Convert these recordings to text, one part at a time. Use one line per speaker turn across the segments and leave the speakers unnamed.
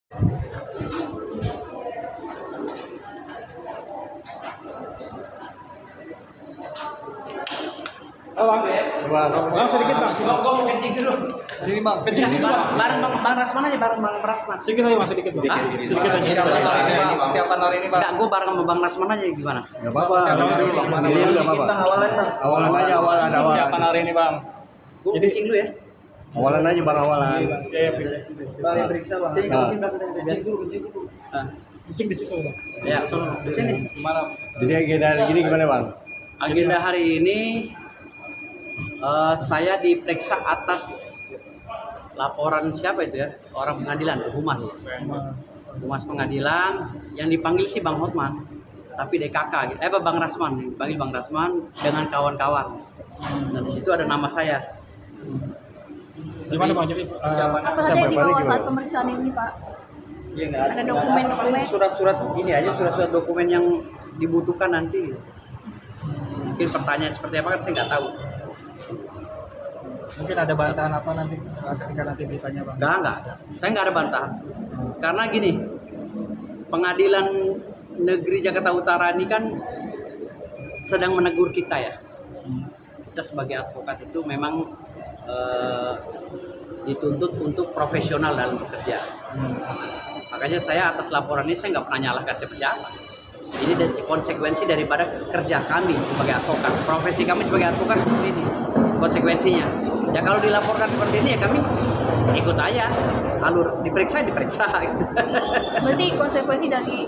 Oh, bang, sedikit bang.
Gua mau kencing dulu.
Sini bang, kencing sini bang.
Bareng Bang Rasman aja, bareng Bang Rasman.
Sedikit aja bang, sedikit bang. Sedikit aja.
Siapa hari ini bang? Enggak, gua bareng sama Bang Rasman aja gimana?
Enggak apa-apa. Awalan aja, awalan. Siapa hari ini bang?
Gua kencing dulu ya.
Awalan aja bang, awalan.
Bang periksa bang. Kencing dulu.
Kencing di situ bang.
Ya, sini.
Gimana? Jadi agenda hari ini gimana bang?
Agenda hari ini saya diperiksa atas laporan siapa itu ya, orang pengadilan, humas pengadilan yang dipanggil si Bang Hotman, tapi DKK gitu. Bang Rasman, dipanggil Bang Rasman dengan kawan-kawan. Dan di situ ada nama saya.
Gimana bang? Jadi
apa saja yang dibawa saat pemeriksaan ini pak?
Ya, nggak
Ada dokumen-dokumen?
Surat-surat ini aja, surat-surat dokumen yang dibutuhkan nanti. Mungkin pertanyaan seperti apa kan saya nggak tahu.
mungkin ada bantahan apa nanti ketika nanti ditanya bang?
Enggak. Saya nggak ada bantahan. Karena gini, Pengadilan Negeri Jakarta Utara ini kan sedang menegur kita ya. Kita sebagai advokat itu memang dituntut untuk profesional dalam bekerja. Makanya saya atas laporan ini saya nggak pernah nyalahkan siapa-siapa. Ini konsekuensi daripada kerja kami sebagai advokat. Profesi kami sebagai advokat seperti ini konsekuensinya. Ya kalau dilaporkan seperti ini ya kami ikut aja alur diperiksa.
Berarti konsekuensi dari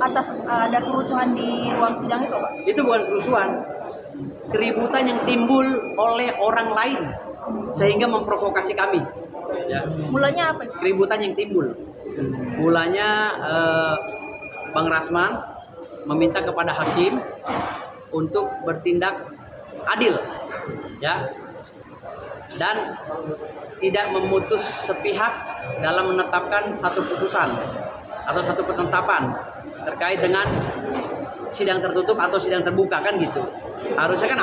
atas ada kerusuhan di ruang sidang itu pak?
Itu bukan kerusuhan, keributan yang timbul oleh orang lain sehingga memprovokasi kami. Ya.
Mulanya apa?
Keributan yang timbul. Mulanya Bang Rasman meminta kepada hakim untuk bertindak adil, ya, dan tidak memutus sepihak dalam menetapkan satu putusan atau satu penetapan terkait dengan sidang tertutup atau sidang terbuka kan gitu. Harusnya kan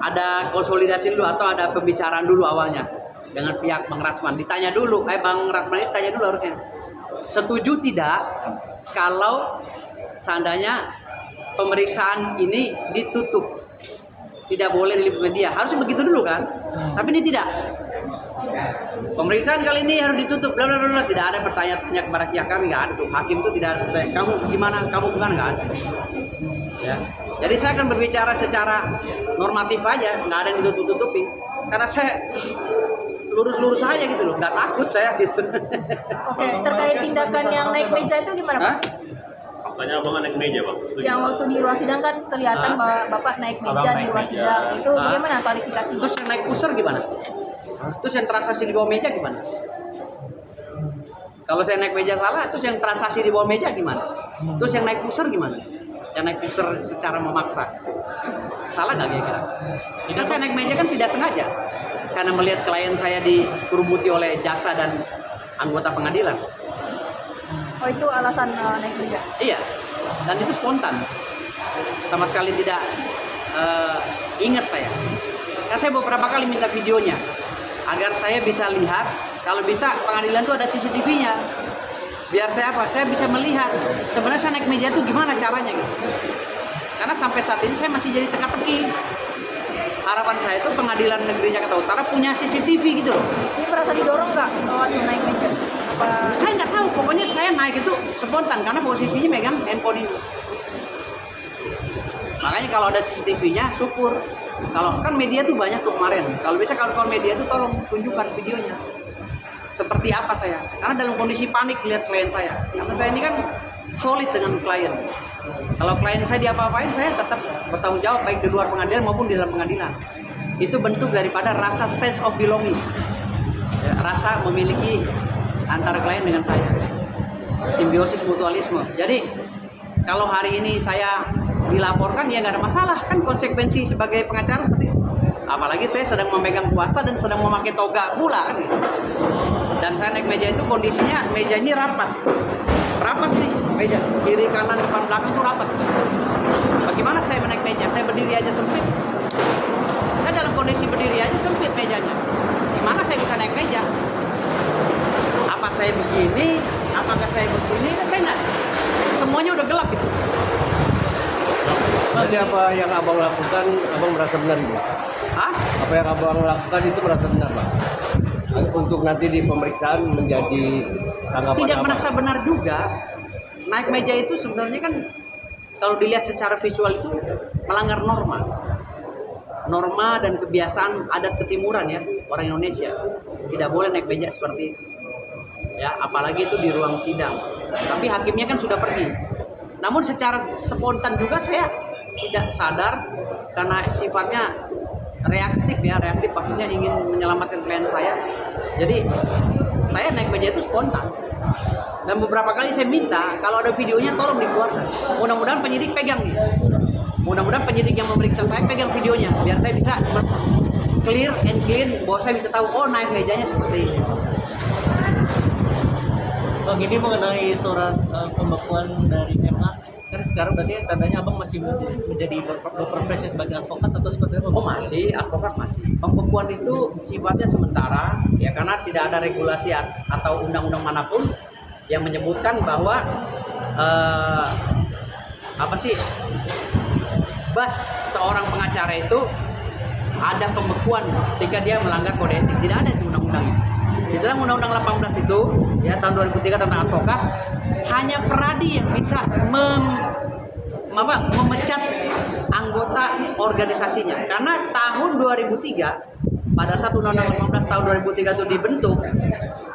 ada konsolidasi dulu atau ada pembicaraan dulu awalnya dengan pihak Bang Rasman. Ditanya dulu, Bang Rasman ini tanya dulu harusnya. Setuju tidak kalau seandainya pemeriksaan ini ditutup? Tidak boleh diliput media. Harusnya begitu dulu kan? Tapi ini tidak. Pemeriksaan kali ini harus ditutup. Bla bla bla. Tidak ada pertanyaan kepada pihak kami, nggak ada tuh. Hakim itu tidak ada pertanyaan. Kamu gimana? Kamu bukan, nggak ada. Ya. Jadi saya akan berbicara secara normatif aja, nggak ada yang ditutup-tutupi. Karena saya lurus-lurus aja gitu loh, nggak takut saya gitu.
Oke, terkait tindakan yang naik meja itu gimana pak?
Tanya abang naik meja bang.
Yang waktu di ruang sidang kan kelihatan bahwa bapak naik meja di ruang sidang. Itu bagaimana klarifikasinya?
Terus yang naik pusar gimana? Terus yang transaksi di bawah meja gimana? Kalau saya naik meja salah, terus yang transaksi di bawah meja gimana? Terus yang naik pusar gimana? Yang naik pusar secara memaksa. Salah nggak kira-kira? Kan saya naik meja kan tidak sengaja. Karena melihat klien saya dikerubuti oleh jaksa dan anggota pengadilan.
Oh itu alasan naik meja?
Iya, dan itu spontan. Sama sekali tidak ingat saya. Kan saya beberapa kali minta videonya agar saya bisa lihat, kalau bisa pengadilan itu ada CCTV-nya. Biar saya apa? Saya bisa melihat sebenarnya saya naik meja itu gimana caranya gitu. Karena sampai saat ini saya masih jadi teka-teki. Harapan saya itu Pengadilan Negeri Jakarta Utara punya CCTV gitu loh.
Ini merasa didorong nggak waktu naik meja?
Saya nggak tahu, pokoknya saya naik itu spontan karena posisinya megang handphone ini. Makanya kalau ada CCTV-nya, syukur. Kalau kan media tuh banyak tuh kemarin. Kalau bisa kalau media tuh tolong tunjukkan videonya. Seperti apa saya? Karena dalam kondisi panik lihat klien saya. Karena saya ini kan solid dengan klien. Kalau klien saya diapa-apain, saya tetap bertanggung jawab baik di luar pengadilan maupun di dalam pengadilan. Itu bentuk daripada rasa sense of belonging. Ya, rasa memiliki antara klien dengan saya, simbiosis mutualisme. Jadi kalau hari ini saya dilaporkan ya nggak ada masalah, kan konsekuensi sebagai pengacara seperti itu. Apalagi saya sedang memegang kuasa dan sedang memakai toga pula kan gitu. Dan saya naik meja itu kondisinya meja ini rapat sih meja, kiri kanan depan belakang itu rapat. Bagaimana saya menaik meja? Saya berdiri aja sempit. Saya dalam kondisi berdiri aja sempit mejanya. Gimana saya bisa naik meja? Apa saya begini
apa yang abang lakukan, abang merasa benar Bu?
Hah?
Apa yang abang lakukan itu merasa benar Bang? Untuk nanti di pemeriksaan menjadi tanggapan
Tidak
abang.
merasa benar juga. Naik meja itu sebenarnya kan kalau dilihat secara visual itu melanggar norma dan kebiasaan adat ketimuran ya orang Indonesia. Tidak boleh naik meja seperti itu ya, apalagi itu di ruang sidang. Tapi hakimnya kan sudah pergi. Namun secara spontan juga saya tidak sadar karena sifatnya reaktif maksudnya ingin menyelamatkan klien saya. Jadi saya naik meja itu spontan. Dan beberapa kali saya minta kalau ada videonya tolong dikeluarkan. Mudah-mudahan penyidik pegang nih. Mudah-mudahan penyidik yang memeriksa saya pegang videonya biar saya bisa clear and clean bahwa saya bisa tahu oh naik mejanya seperti ini.
Bang, ini mengenai surat pembekuan dari MA, kan sekarang berarti tandanya abang masih menjadi berprofesi sebagai advokat atau seperti apa?
Oh masih, advokat masih. Pembekuan itu sifatnya sementara ya karena tidak ada regulasi atau undang-undang manapun yang menyebutkan bahwa seorang pengacara itu ada pembekuan ketika dia melanggar kode etik. Tidak ada itu undang-undangnya. Di dalam Undang-Undang 18 itu ya tahun 2003 tentang advokat hanya peradi yang bisa memecat anggota organisasinya. Karena tahun 2003 pada saat Undang-Undang 18 tahun 2003 itu dibentuk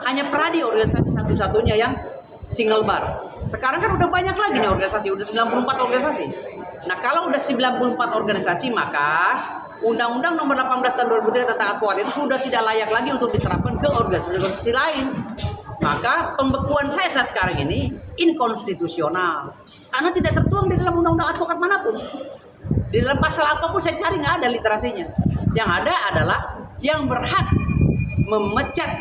hanya peradi organisasi satu-satunya yang single bar. Sekarang kan udah banyak lagi nih organisasi, udah 94 organisasi. Nah kalau udah 94 organisasi maka Undang-Undang nomor 18 tahun 2003 tentang advokat itu sudah tidak layak lagi untuk diterapkan ke organisasi lain. Maka pembekuan saya sekarang ini inkonstitusional karena tidak tertuang di dalam undang-undang advokat manapun. Di dalam pasal apapun saya cari nggak ada literasinya. Yang ada adalah yang berhak memecat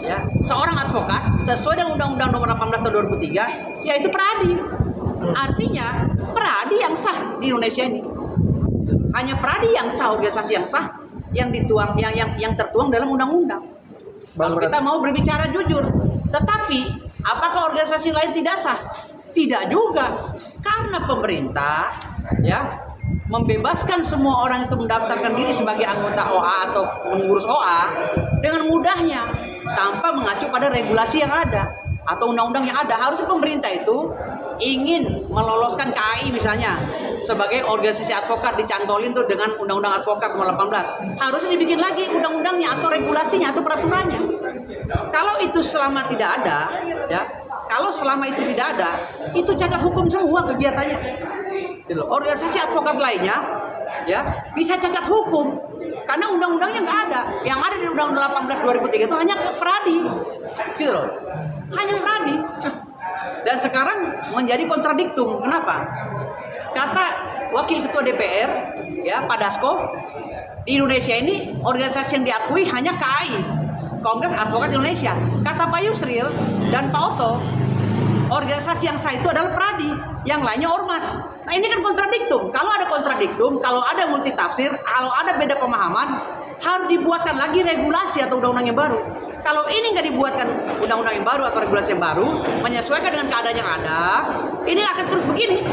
ya, seorang advokat sesuai dengan Undang-Undang nomor 18 tahun 2003 yaitu peradi. Artinya peradi yang sah di Indonesia ini. Hanya peradi yang sah, organisasi yang sah yang dituang yang tertuang dalam undang-undang. Kalau kita mau berbicara jujur, tetapi apakah organisasi lain tidak sah? Tidak juga. Karena pemerintah ya membebaskan semua orang itu mendaftarkan diri sebagai anggota OA atau pengurus OA dengan mudahnya tanpa mengacu pada regulasi yang ada atau undang-undang yang ada. Harusnya pemerintah itu ingin meloloskan KAI misalnya sebagai organisasi advokat dicantolin tuh dengan undang-undang advokat nomor 18. Harusnya dibikin lagi undang-undangnya atau regulasinya atau peraturannya. Kalau itu selama tidak ada, ya, kalau selama itu tidak ada, itu cacat hukum semua kegiatannya. Gitu. Organisasi advokat lainnya, ya, bisa cacat hukum karena undang-undangnya nggak ada. Yang ada di Undang-Undang 18 2003 itu hanya peradi, gitu loh. Hanya peradi. Dan sekarang menjadi kontradiktum. Kenapa? Kata Wakil Ketua DPR, ya Pak Dasko, di Indonesia ini organisasi yang diakui hanya KAI, Kongres Advokat Indonesia. Kata Pak Yusril dan Pak Oto, organisasi yang sah itu adalah peradi, yang lainnya ormas. Nah ini kan kontradiktum. Kalau ada kontradiktum, kalau ada multitafsir, kalau ada beda pemahaman, harus dibuatkan lagi regulasi atau undang-undang yang baru. Kalau ini nggak dibuatkan undang-undang yang baru atau regulasi yang baru, menyesuaikan dengan keadaan yang ada, ini akan terus begini.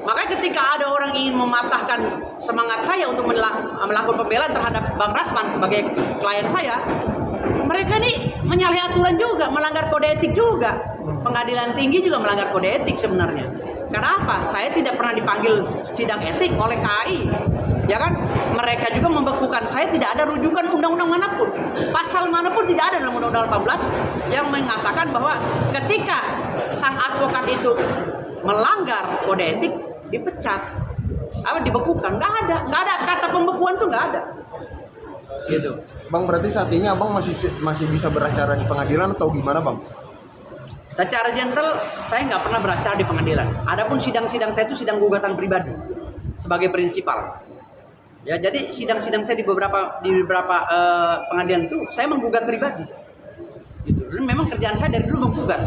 Makanya ketika ada orang ingin mematahkan semangat saya untuk melakukan pembelaan terhadap Bang Rasman sebagai klien saya, mereka ini menyalahi aturan juga, melanggar kode etik juga. Pengadilan tinggi juga melanggar kode etik sebenarnya. Karena apa? Saya tidak pernah dipanggil sidang etik oleh KAI. Ya kan? Mereka juga membekukan saya, tidak ada rujukan undang-undang manapun. Pasal manapun tidak ada dalam Undang-Undang 18 yang mengatakan bahwa ketika sang advokat itu melanggar kode etik, dipecat. Apa dibekukan? Nggak ada kata pembekuan tuh nggak ada. Gitu.
Bang, berarti saat ini abang masih bisa beracara di pengadilan atau gimana, Bang?
Secara general saya nggak pernah beracara di pengadilan. Adapun sidang-sidang saya itu sidang gugatan pribadi sebagai prinsipal. Ya, jadi sidang-sidang saya di beberapa pengadilan itu saya menggugat pribadi. Gitu. Dan memang kerjaan saya dari dulu menggugat.